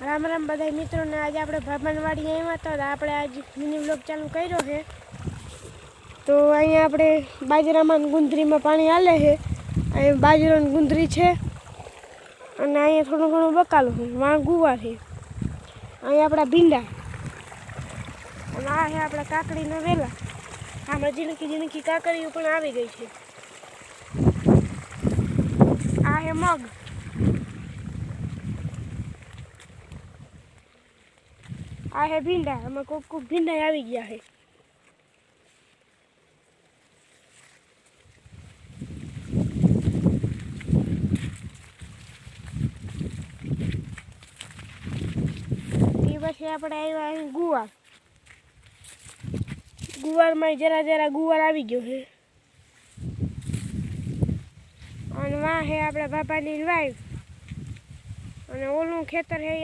राम राम बधाई मित्रों ने आज આપણે ભાભાનવાડી આવ્યા હતા તો આપણે આજ મિની વ્લોગ ચાલુ કર્યો છે। તો અહીંયા આપણે બાજરામાં ગુંદરીમાં પાણી આલે છે। અહીં બાજરો ને ગુંદરી છે અને અહીંયા થોડું ઘણું બકાલું છે, વાં ગુવાર છે, અહીંયા આપણા ભીંડા અને આ છે આપણા કાકડીના વેલા। આમાં ઝીણકી કાકડીઓ પણ આવી ગઈ છે। આ છે મગ, आ है भींडा, हमें को भींडा આવી ગયા है। ये પછી આપણે આવ્યા અહીં ગુવાર, ગુવારમાં જરા ગુવાર આવી ગયો છે અને વાં છે આપણા બાપાની વાઈફ અને ઓલું ખેતર છે।